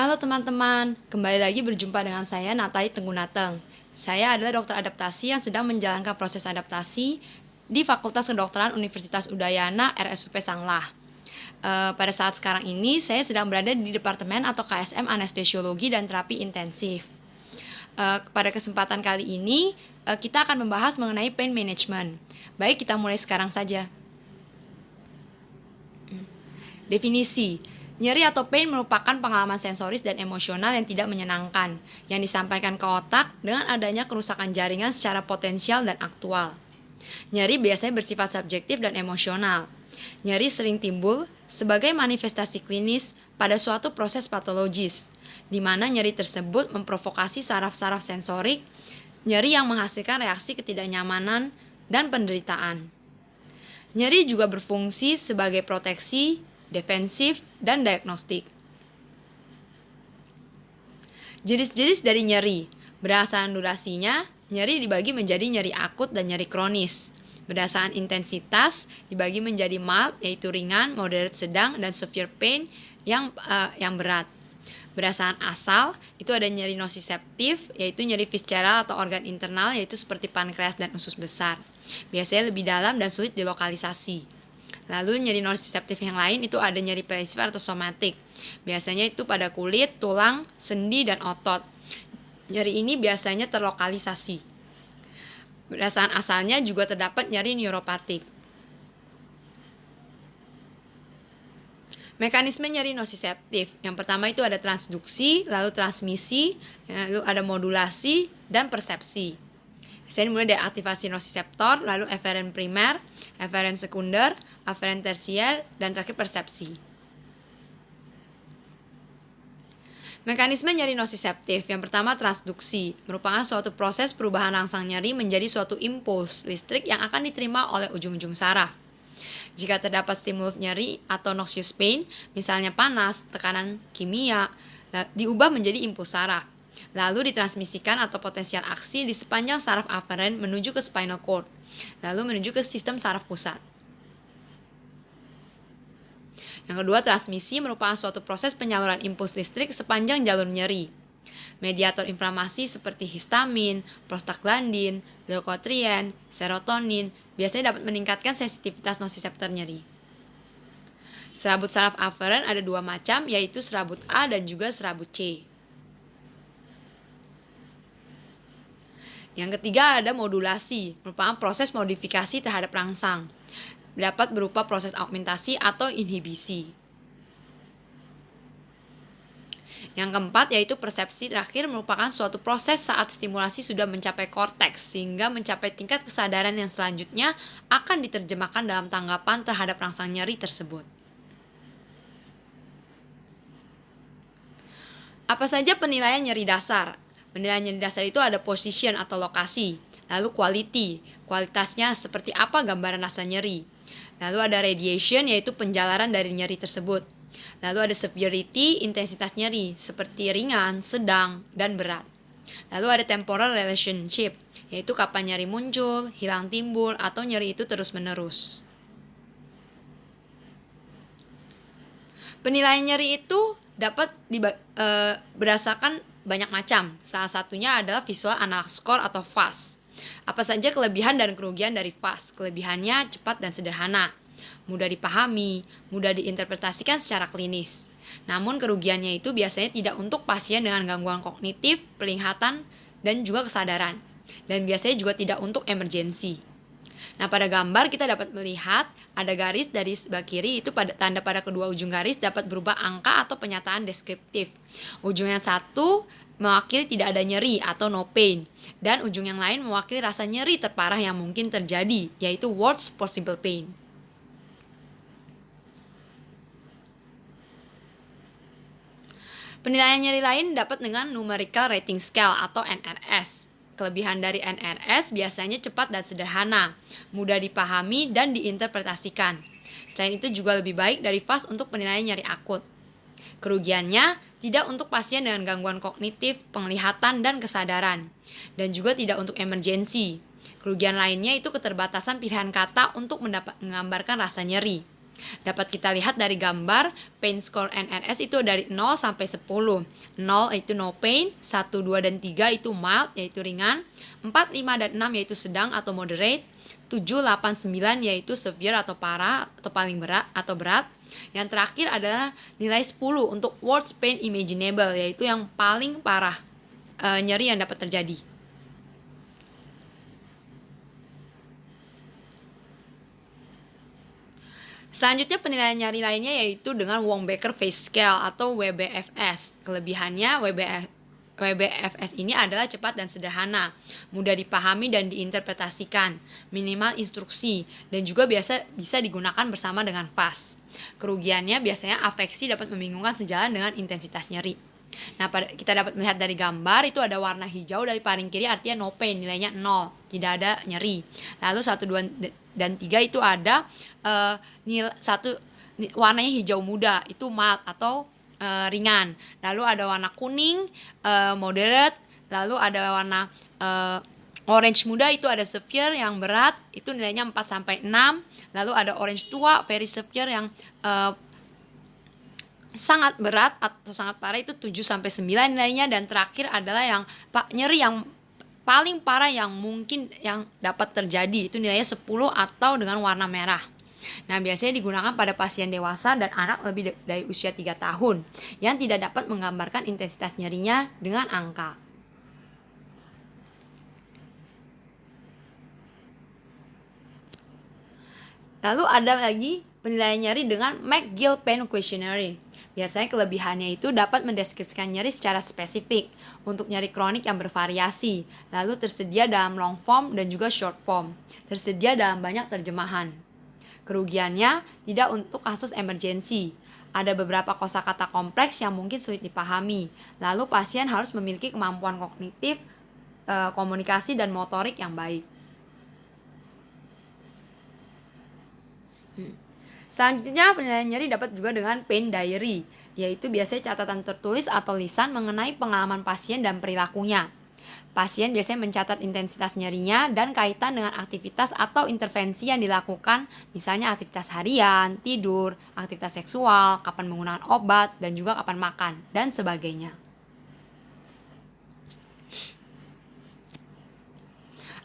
Halo teman-teman, kembali lagi berjumpa dengan saya Natali Tenggunateng. Saya adalah dokter adaptasi yang sedang menjalankan proses adaptasi di Fakultas Kedokteran Universitas Udayana RSUP Sanglah. Pada saat sekarang ini saya sedang berada di Departemen atau KSM Anestesiologi dan Terapi Intensif. Pada kesempatan kali ini kita akan membahas mengenai pain management. Baik, kita mulai sekarang saja. Definisi, nyeri atau pain merupakan pengalaman sensoris dan emosional yang tidak menyenangkan, yang disampaikan ke otak dengan adanya kerusakan jaringan secara potensial dan aktual. Nyeri biasanya bersifat subjektif dan emosional. Nyeri sering timbul sebagai manifestasi klinis pada suatu proses patologis, di mana nyeri tersebut memprovokasi saraf-saraf sensorik, nyeri yang menghasilkan reaksi ketidaknyamanan dan penderitaan. Nyeri juga berfungsi sebagai proteksi, defensif, dan diagnostik. Jenis-jenis dari nyeri. Berdasarkan durasinya, nyeri dibagi menjadi nyeri akut dan nyeri kronis. Berdasarkan intensitas, dibagi menjadi mild, yaitu ringan, moderate sedang, dan severe pain yang berat. Berdasarkan asal, itu ada nyeri nociceptif, yaitu nyeri visceral atau organ internal, yaitu seperti pankreas dan usus besar. Biasanya lebih dalam dan sulit dilokalisasi. Lalu nyeri nociceptif yang lain itu ada nyeri peripheral atau somatik. Biasanya itu pada kulit, tulang, sendi, dan otot. Nyeri ini biasanya terlokalisasi. Berdasarkan asalnya juga terdapat nyeri neuropatik. Mekanisme nyeri nociceptif. Yang pertama itu ada transduksi, lalu transmisi, lalu ada modulasi, dan persepsi. Biasanya mulai dari aktivasi nociceptor, lalu eferen primer, eferen sekunder, eferen tersier, dan terakhir persepsi. Mekanisme nyeri nociceptif. Yang pertama transduksi, merupakan suatu proses perubahan rangsang nyeri menjadi suatu impuls listrik yang akan diterima oleh ujung-ujung saraf. Jika terdapat stimulus nyeri atau noxious pain, misalnya panas, tekanan kimia, diubah menjadi impuls saraf. Lalu ditransmisikan atau potensial aksi di sepanjang saraf aferen menuju ke spinal cord, lalu menuju ke sistem saraf pusat. Yang kedua, transmisi merupakan suatu proses penyaluran impuls listrik sepanjang jalur nyeri. Mediator inflamasi seperti histamin, prostaglandin, leukotrien, serotonin biasanya dapat meningkatkan sensitivitas nociceptor nyeri. Serabut saraf aferen ada dua macam, yaitu serabut A dan juga serabut C. Yang ketiga ada modulasi, merupakan proses modifikasi terhadap rangsang. Dapat berupa proses augmentasi atau inhibisi. Yang keempat yaitu persepsi terakhir merupakan suatu proses saat stimulasi sudah mencapai korteks sehingga mencapai tingkat kesadaran yang selanjutnya akan diterjemahkan dalam tanggapan terhadap rangsang nyeri tersebut. Apa saja penilaian nyeri dasar? Penilaian nyeri dasar itu ada position atau lokasi, lalu quality, kualitasnya seperti apa gambaran rasa nyeri. Lalu ada radiation, yaitu penjalaran dari nyeri tersebut. Lalu ada severity, intensitas nyeri, seperti ringan, sedang, dan berat. Lalu ada temporal relationship, yaitu kapan nyeri muncul, hilang timbul, atau nyeri itu terus-menerus. Penilaian nyeri itu dapat berdasarkan banyak macam. Salah satunya adalah visual analog score atau VAS. Apa saja kelebihan dan kerugian dari VAS? Kelebihannya cepat dan sederhana, mudah dipahami, mudah diinterpretasikan secara klinis. Namun kerugiannya itu biasanya tidak untuk pasien dengan gangguan kognitif, penglihatan, dan juga kesadaran. Dan biasanya juga tidak untuk emergensi. Nah, pada gambar kita dapat melihat ada garis dari sebelah kiri, itu tanda pada kedua ujung garis dapat berubah angka atau pernyataan deskriptif. Ujung yang satu mewakili tidak ada nyeri atau no pain, dan ujung yang lain mewakili rasa nyeri terparah yang mungkin terjadi, yaitu worst possible pain. Penilaian nyeri lain dapat dengan numerical rating scale atau NRS. Kelebihan dari NRS biasanya cepat dan sederhana, mudah dipahami dan diinterpretasikan. Selain itu juga lebih baik dari VAS untuk penilaian nyeri akut. Kerugiannya tidak untuk pasien dengan gangguan kognitif, penglihatan, dan kesadaran. Dan juga tidak untuk emergensi. Kerugian lainnya itu keterbatasan pilihan kata untuk menggambarkan rasa nyeri. Dapat kita lihat dari gambar pain score NRS itu dari 0 sampai 10. 0 itu no pain, 1, 2, dan 3 itu mild yaitu ringan, 4, 5, dan 6 yaitu sedang atau moderate, 7, 8, 9 yaitu severe atau parah atau paling berat atau berat. Yang terakhir adalah nilai 10 untuk worst pain imaginable yaitu yang paling parah nyeri yang dapat terjadi. Selanjutnya penilaian nyeri lainnya yaitu dengan Wong-Baker Face Scale atau WBFS. Kelebihannya WBFS ini adalah cepat dan sederhana, mudah dipahami dan diinterpretasikan, minimal instruksi, dan juga bisa digunakan bersama dengan FAST. Kerugiannya biasanya afeksi dapat membingungkan sejalan dengan intensitas nyeri. Nah, kita dapat melihat dari gambar itu ada warna hijau dari paling kiri artinya no pain, nilainya 0, tidak ada nyeri. Lalu 1, 2, dan 3 itu ada warnanya hijau muda, itu mild atau ringan. Lalu ada warna kuning, moderate, lalu ada warna orange muda itu ada severe yang berat, itu nilainya 4 sampai 6. Lalu ada orange tua, very severe yang sangat berat atau sangat parah itu 7 sampai 9 nilainya, dan terakhir adalah yang nyeri yang paling parah yang mungkin yang dapat terjadi itu nilainya 10 atau dengan warna merah. Nah, biasanya digunakan pada pasien dewasa dan anak lebih dari usia 3 tahun yang tidak dapat menggambarkan intensitas nyerinya dengan angka. Lalu ada lagi penilaian nyeri dengan McGill Pain Questionnaire. Biasanya kelebihannya itu dapat mendeskripsikan nyeri secara spesifik untuk nyeri kronik yang bervariasi, lalu tersedia dalam long form dan juga short form, tersedia dalam banyak terjemahan. Kerugiannya tidak untuk kasus emergensi. Ada beberapa kosakata kompleks yang mungkin sulit dipahami, lalu pasien harus memiliki kemampuan kognitif, komunikasi, dan motorik yang baik. Selanjutnya penilaian nyeri dapat juga dengan pain diary, yaitu biasanya catatan tertulis atau lisan mengenai pengalaman pasien dan perilakunya. Pasien biasanya mencatat intensitas nyerinya dan kaitan dengan aktivitas atau intervensi yang dilakukan, misalnya aktivitas harian, tidur, aktivitas seksual, kapan menggunakan obat, dan juga kapan makan, dan sebagainya.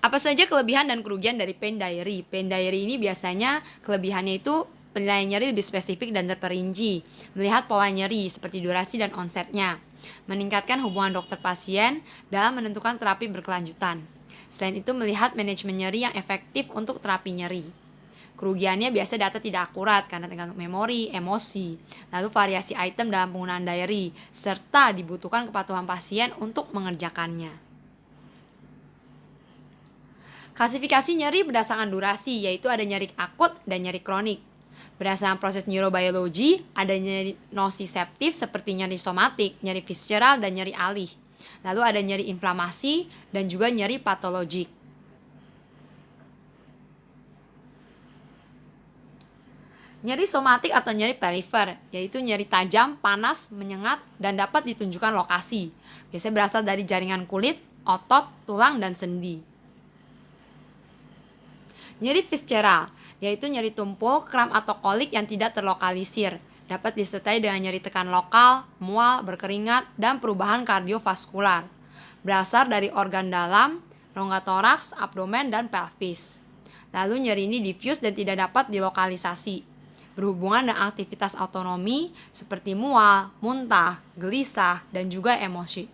Apa saja kelebihan dan kerugian dari pain diary? Pain diary ini biasanya kelebihannya itu penilaian nyeri lebih spesifik dan terperinci, melihat pola nyeri seperti durasi dan onsetnya, meningkatkan hubungan dokter pasien dalam menentukan terapi berkelanjutan. Selain itu melihat manajemen nyeri yang efektif untuk terapi nyeri. Kerugiannya biasa data tidak akurat karena tergantung memori, emosi, lalu variasi item dalam penggunaan diary, serta dibutuhkan kepatuhan pasien untuk mengerjakannya. Klasifikasi nyeri berdasarkan durasi, yaitu ada nyeri akut dan nyeri kronik. Berdasarkan proses neurobiologi, ada nyeri nociceptif seperti nyeri somatik, nyeri visceral, dan nyeri alih. Lalu ada nyeri inflamasi dan juga nyeri patologik. Nyeri somatik atau nyeri perifer, yaitu nyeri tajam, panas, menyengat, dan dapat ditunjukkan lokasi. Biasanya berasal dari jaringan kulit, otot, tulang, dan sendi. Nyeri visceral, yaitu nyeri tumpul, kram atau kolik yang tidak terlokalisir. Dapat disertai dengan nyeri tekan lokal, mual, berkeringat, dan perubahan kardiovaskular. Berasal dari organ dalam, rongga toraks, abdomen, dan pelvis. Lalu nyeri ini diffuse dan tidak dapat dilokalisasi. Berhubungan dengan aktivitas autonomi seperti mual, muntah, gelisah, dan juga emosi.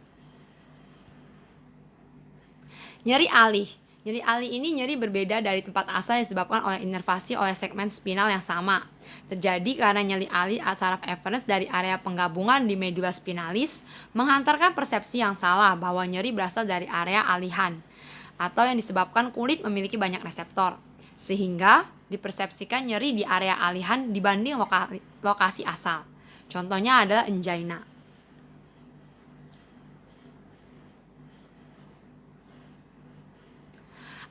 Nyeri alih. Nyeri alih ini nyeri berbeda dari tempat asal yang disebabkan oleh inervasi oleh segmen spinal yang sama. Terjadi karena nyeri alih saraf efferents dari area penggabungan di medula spinalis menghantarkan persepsi yang salah bahwa nyeri berasal dari area alihan atau yang disebabkan kulit memiliki banyak reseptor, sehingga dipersepsikan nyeri di area alihan dibanding lokasi asal. Contohnya adalah angina.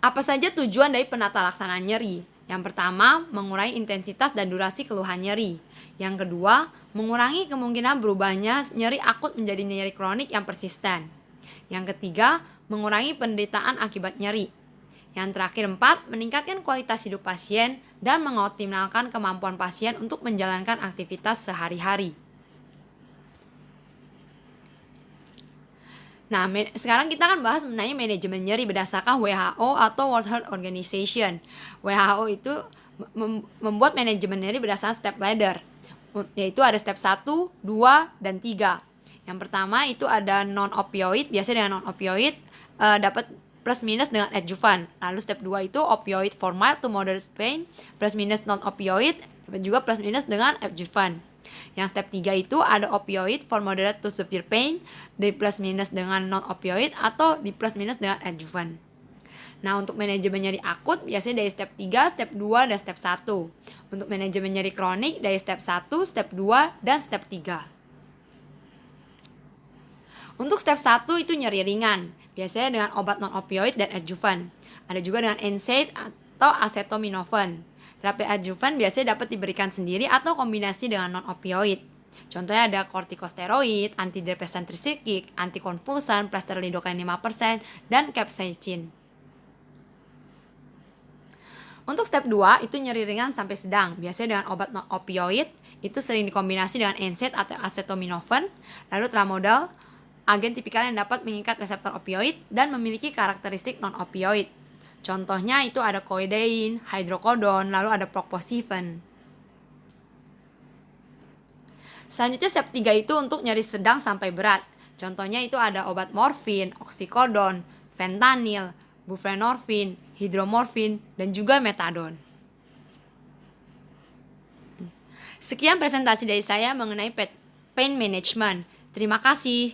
Apa saja tujuan dari penata laksanaan nyeri? Yang pertama, mengurangi intensitas dan durasi keluhan nyeri. Yang kedua, mengurangi kemungkinan berubahnya nyeri akut menjadi nyeri kronik yang persisten. Yang ketiga, mengurangi penderitaan akibat nyeri. Yang terakhir 4, meningkatkan kualitas hidup pasien dan mengoptimalkan kemampuan pasien untuk menjalankan aktivitas sehari-hari. Nah, sekarang kita akan bahas mengenai manajemen nyeri berdasarkan WHO atau World Health Organization. WHO itu membuat manajemen nyeri berdasarkan step ladder, yaitu ada step 1, 2, dan 3. Yang pertama itu ada non-opioid, biasanya dengan non-opioid dapat plus minus dengan adjuvan. Lalu step 2 itu opioid for mild to moderate pain, plus minus non-opioid, dapat juga plus minus dengan adjuvan. Yang step 3 itu ada opioid for moderate to severe pain, di plus minus dengan non-opioid atau di plus minus dengan adjuvan. Nah, untuk manajemen nyeri akut biasanya dari step 3, step 2, dan step 1. Untuk manajemen nyeri kronik dari step 1, step 2, dan step 3. Untuk step 1 itu nyeri ringan, biasanya dengan obat non-opioid dan adjuvan. Ada juga dengan NSAID atau acetaminophen. Terapi adjuvan biasanya dapat diberikan sendiri atau kombinasi dengan non-opioid. Contohnya ada kortikosteroid, antidepresan trisiklik, antikonvulsan, plaster lidocaine 5%, dan capsaicin. Untuk step 2 itu nyeri ringan sampai sedang, biasanya dengan obat non-opioid, itu sering dikombinasi dengan NSAID atau acetaminophen, lalu tramadol, agen tipikal yang dapat mengikat reseptor opioid dan memiliki karakteristik non-opioid. Contohnya itu ada codeine, hydrocodone, lalu ada proposifen. Selanjutnya step 3 itu untuk nyeri sedang sampai berat. Contohnya itu ada obat morfin, oxycodone, fentanyl, buprenorfin, hidromorfin, dan juga metadon. Sekian presentasi dari saya mengenai pain management. Terima kasih.